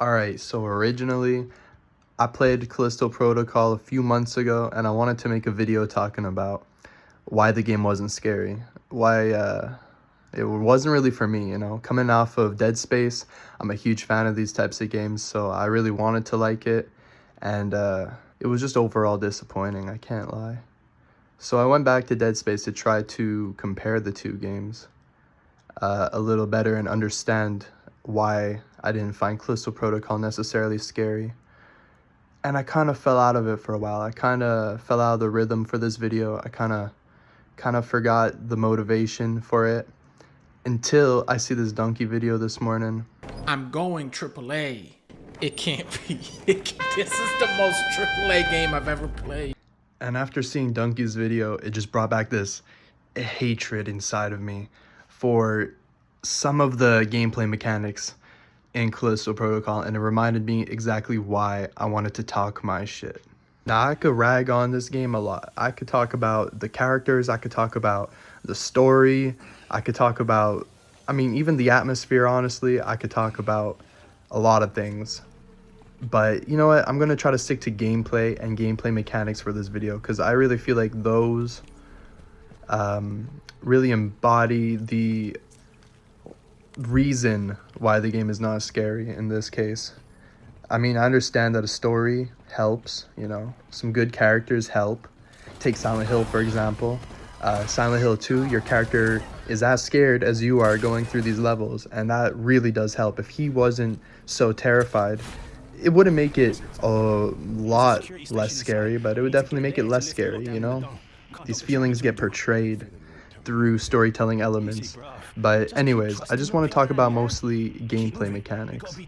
Alright, so originally I played Callisto Protocol a few months ago and I wanted to make a video talking about why the game wasn't scary. Why it wasn't really for me, you know. Coming off of Dead Space, I'm a huge fan of these types of games, so I really wanted to like it, and it was just overall disappointing, I can't lie. So I went back to Dead Space to try to compare the two games a little better and understand why I didn't find Callisto Protocol necessarily scary. And I kind of fell out of it for a while. I kind of fell out of the rhythm for this video. I kind of forgot the motivation for it until I see this donkey video this morning. I'm going AAA. It can't be. This is the most AAA game I've ever played. And after seeing Donkey's video, it just brought back this hatred inside of me for some of the gameplay mechanics in Callisto Protocol, and it reminded me exactly why I wanted to talk my shit. Now, I could rag on this game a lot. I could talk about the characters, I could talk about the story, I could talk about, even the atmosphere, honestly. I could talk about a lot of things. But you know what? I'm going to try to stick to gameplay and gameplay mechanics for this video, because I really feel like those really embody the reason why the game is not scary in this case. I understand that a story helps, you know, some good characters help. Take Silent Hill, for example. Silent Hill 2, your character is as scared as you are going through these levels, and that really does help. If he wasn't so terrified, it wouldn't make it a lot less scary, but it would definitely make it less scary, you know? These feelings get portrayed through storytelling elements. But anyways, I just want to talk about mostly gameplay mechanics.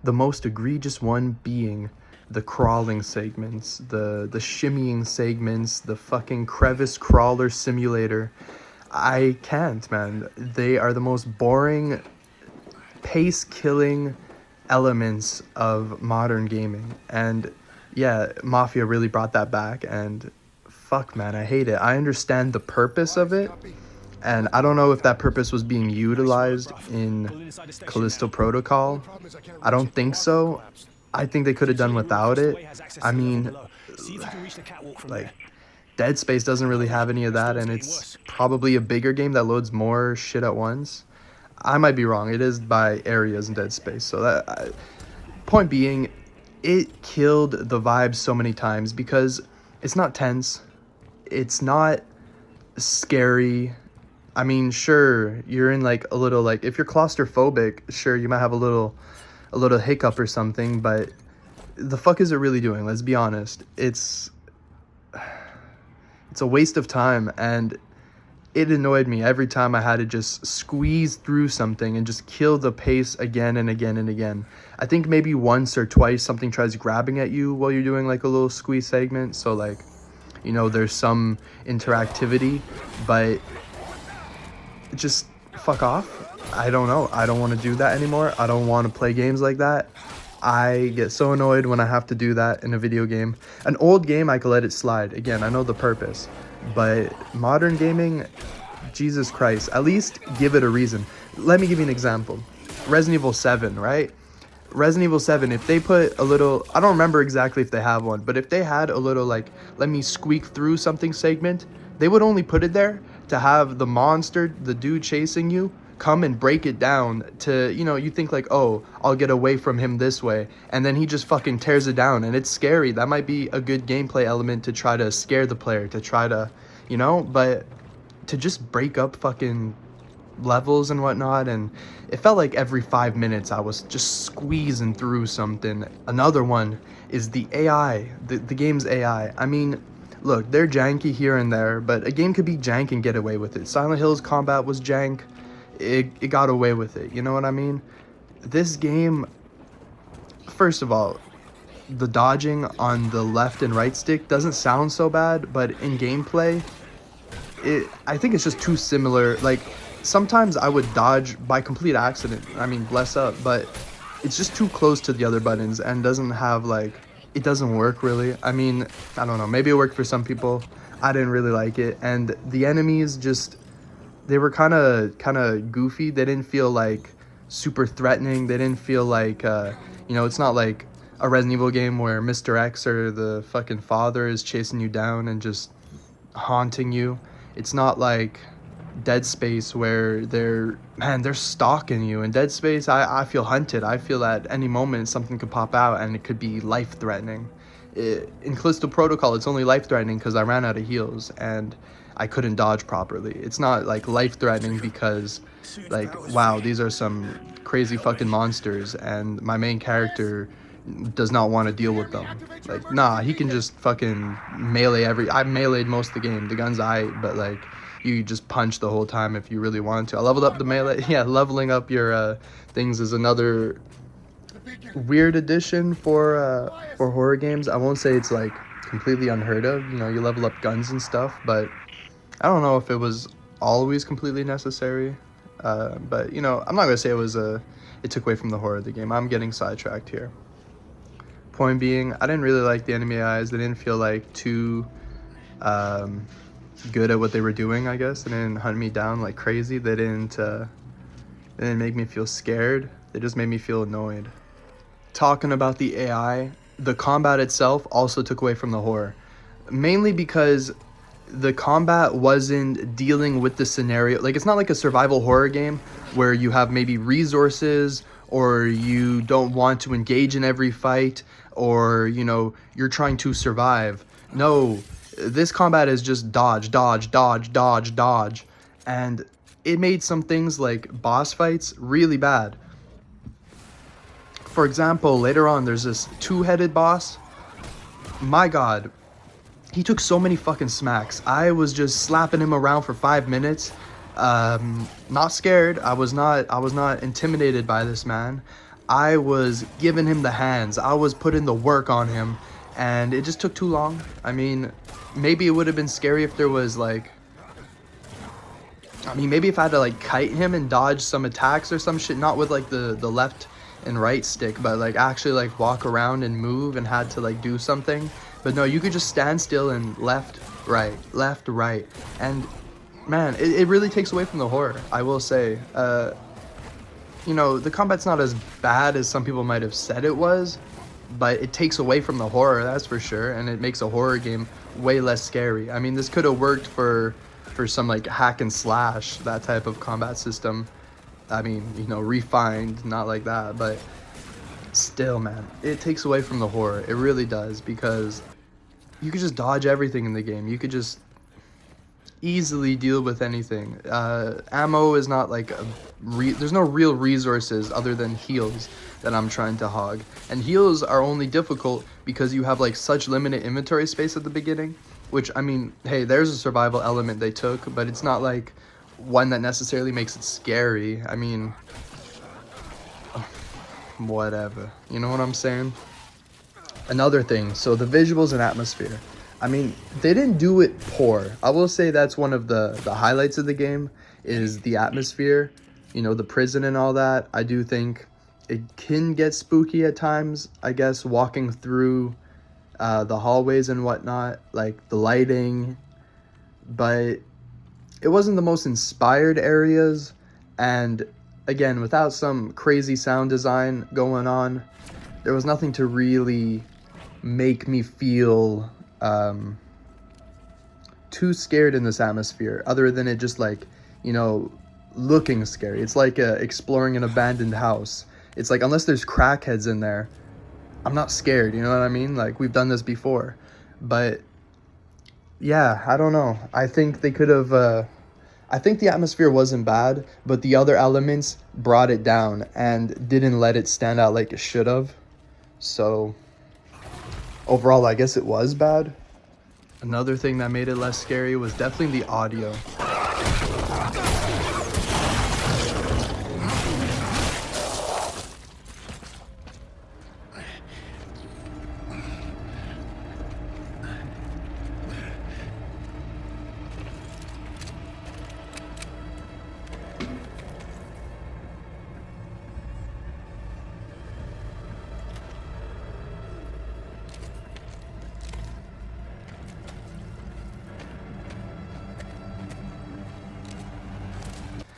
The most egregious one being the crawling segments, the shimmying segments, the fucking crevice crawler simulator. I can't, man. They are the most boring, pace-killing elements of modern gaming. And yeah, Mafia really brought that back, and fuck, man, I hate it. I understand the purpose of it, and I don't know if that purpose was being utilized in Callisto Protocol. I don't think so. I think they could have done without it. Like, Dead Space doesn't really have any of that, and it's probably a bigger game that loads more shit at once. I might be wrong. It is by areas in Dead Space. So that point being, it killed the vibe so many times because it's not tense. It's not scary. Sure, you're in like a little, like, if you're claustrophobic, sure, you might have a little hiccup or something, but the fuck is it really doing? Let's be honest. It's a waste of time, and it annoyed me every time I had to just squeeze through something and just kill the pace again and again and again. I think maybe once or twice something tries grabbing at you while you're doing like a little squeeze segment, so like, you know, there's some interactivity, but just fuck off. I don't know. I don't want to do that anymore. I don't want to play games like that. I get so annoyed when I have to do that in a video game. An old game, I could let it slide. Again, I know the purpose. But modern gaming, Jesus Christ, at least give it a reason. Let me give you an example. Resident Evil 7, right? Resident Evil 7, if they put a little, I don't remember exactly if they have one, but if they had a little, like, let me squeak through something segment, they would only put it there to have the monster, the dude chasing you, come and break it down to, you know, you think like, oh, I'll get away from him this way, and then he just fucking tears it down, and it's scary. That might be a good gameplay element to try to scare the player, to try to, you know, but to just break up fucking levels and whatnot, and it felt like every 5 minutes I was just squeezing through something. Another one is the AI, the game's AI. Look, they're janky here and there, but a game could be jank and get away with it. Silent Hill's combat was jank. It got away with it, you know what I mean? This game, first of all, the dodging on the left and right stick doesn't sound so bad, but in gameplay, I think it's just too similar. Like, sometimes I would dodge by complete accident, bless up, but it's just too close to the other buttons and doesn't have, like, it doesn't work really. I don't know, maybe it worked for some people. I didn't really like it, and the enemies just, they were kind of goofy. They didn't feel like super threatening. They didn't feel like You know, it's not like a Resident Evil game where Mr. X or the fucking father is chasing you down and just haunting you. It's not like Dead Space where they're stalking you. In Dead Space, I feel hunted. I feel at any moment something could pop out and it could be life-threatening. In Callisto Protocol, it's only life-threatening because I ran out of heals and I couldn't dodge properly. It's not like life-threatening because, like, wow, these are some crazy fucking monsters and my main character does not want to deal with them. Like, nah, he can just fucking melee I meleeed most of the game. The gun's but like, you just punch the whole time if you really want to. I leveled up the melee. Yeah, leveling up your things is another weird addition for horror games. I won't say it's like completely unheard of. You know, you level up guns and stuff, but I don't know if it was always completely necessary. But you know, I'm not gonna say it took away from the horror of the game. I'm getting sidetracked here. Point being, I didn't really like the enemy eyes. They didn't feel like too good at what they were doing, I guess. They didn't hunt me down like crazy. They didn't make me feel scared. They just made me feel annoyed. Talking about the AI, the combat itself also took away from the horror. Mainly because the combat wasn't dealing with the scenario. Like, it's not like a survival horror game where you have maybe resources or you don't want to engage in every fight or, you know, you're trying to survive. No, this combat is just dodge, dodge, dodge, dodge, dodge. And it made some things like boss fights really bad. For example, later on, there's this two-headed boss. My God, he took so many fucking smacks. I was just slapping him around for 5 minutes. Not scared. I was not intimidated by this man. I was giving him the hands. I was putting the work on him, and it just took too long. I mean, maybe it would have been scary if there was like, I mean, maybe if I had to like kite him and dodge some attacks or some shit, not with like the left and right stick, but like actually like walk around and move and had to like do something. But no, you could just stand still and left, right, and man, it really takes away from the horror, I will say. You know, the combat's not as bad as some people might have said it was, but it takes away from the horror, that's for sure, and it makes a horror game way less scary. I mean, this could have worked for some like hack and slash, that type of combat system. I mean, you know, refined, not like that, but still, man, it takes away from the horror. It really does, because you could just dodge everything in the game. You could just easily deal with anything. Ammo is not like there's no real resources other than heals that I'm trying to hog, and heals are only difficult because you have like such limited inventory space at the beginning, which, I mean, hey, there's a survival element they took, but it's not like one that necessarily makes it scary. I mean, whatever, you know what I'm saying? Another thing, so the visuals and atmosphere, I mean, they didn't do it poor. I will say that's one of the highlights of the game is the atmosphere, you know, the prison and all that. I do think it can get spooky at times, I guess, walking through the hallways and whatnot, like the lighting, but it wasn't the most inspired areas. And again, without some crazy sound design going on, there was nothing to really make me feel too scared in this atmosphere, other than it just like, you know, looking scary. It's like exploring an abandoned house. It's like, unless there's crackheads in there, I'm not scared, you know what I mean? Like, we've done this before. But yeah, I don't know, I think they could have I think the atmosphere wasn't bad, but the other elements brought it down and didn't let it stand out like it should have. So overall, I guess it was bad. Another thing that made it less scary was definitely the audio.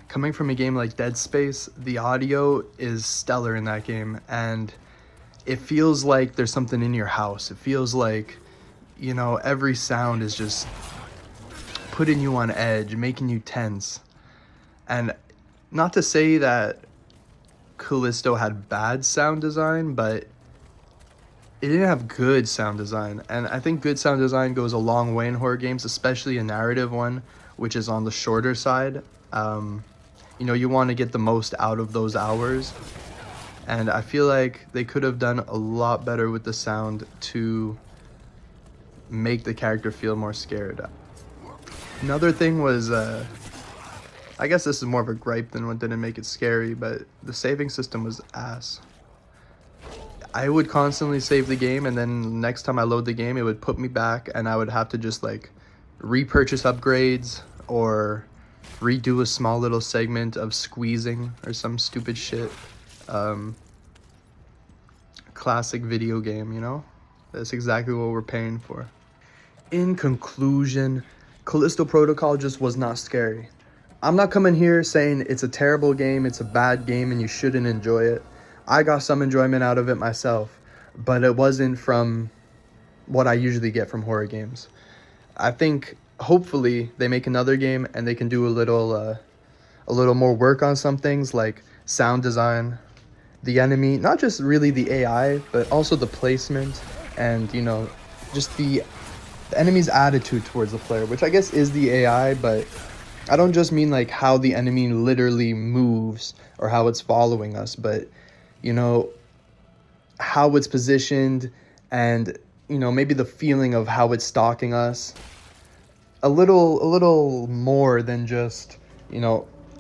Coming from a game like Dead Space, the audio is stellar in that game, and it feels like there's something in your house. It feels like, every sound is just putting you on edge, making you tense. And not to say that Callisto had bad sound design, but it didn't have good sound design. And I think good sound design goes a long way in horror games, especially a narrative one, which is on the shorter side. You want to get the most out of those hours. And I feel like they could have done a lot better with the sound to make the character feel more scared. Another thing was, I guess this is more of a gripe than what didn't make it scary, but the saving system was ass. I would constantly save the game, and then next time I load the game, it would put me back, and I would have to just like repurchase upgrades or redo a small little segment of squeezing or some stupid shit. Classic video game, That's exactly what we're paying for. In conclusion, Callisto Protocol just was not scary. I'm not coming here saying it's a terrible game, it's a bad game, and you shouldn't enjoy it. I got some enjoyment out of it myself, but it wasn't from what I usually get from horror games. I think hopefully they make another game and they can do a little more work on some things like sound design, the enemy, not just really the AI, but also the placement and, just the enemy's attitude towards the player, which I guess is the AI, but I don't just mean like how the enemy literally moves or how it's following us, but how it's positioned and, maybe the feeling of how it's stalking us. A little more than just,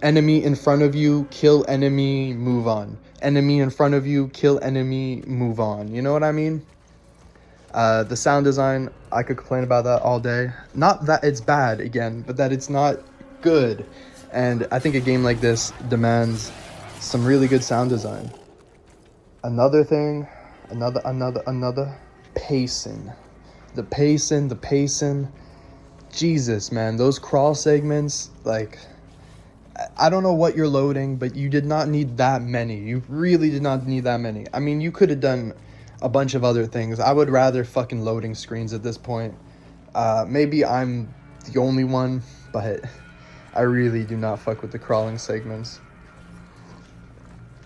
enemy in front of you, kill enemy, move on. Enemy in front of you, kill enemy, move on. You know what I mean? The sound design, I could complain about that all day. Not that it's bad, again, but that it's not good. And I think a game like this demands some really good sound design. Another thing, another pacing. The pacing. Jesus, man, those crawl segments, like, I don't know what you're loading, but you did not need that many. You really did not need that many. I mean, you could have done a bunch of other things. I would rather fucking loading screens at this point. Maybe I'm the only one, but I really do not fuck with the crawling segments.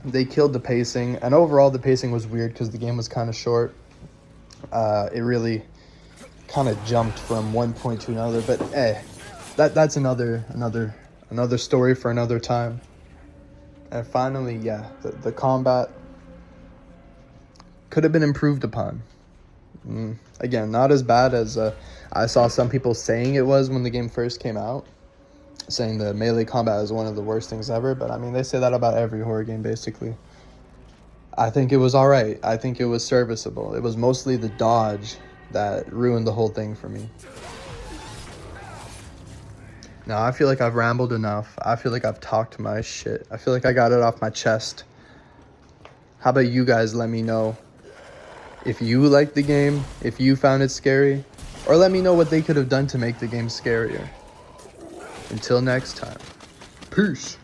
They killed the pacing, and overall the pacing was weird because the game was kind of short. It really kind of jumped from one point to another, but that's another story for another time. And finally, the combat could have been improved upon. Again, not as bad as I saw some people saying it was when the game first came out, saying the melee combat is one of the worst things ever, but I mean, they say that about every horror game, basically. I think it was alright. I think it was serviceable. It was mostly the dodge that ruined the whole thing for me. Now, I feel like I've rambled enough. I feel like I've talked my shit. I feel like I got it off my chest. How about you guys let me know if you liked the game, if you found it scary, or let me know what they could have done to make the game scarier. Until next time, peace.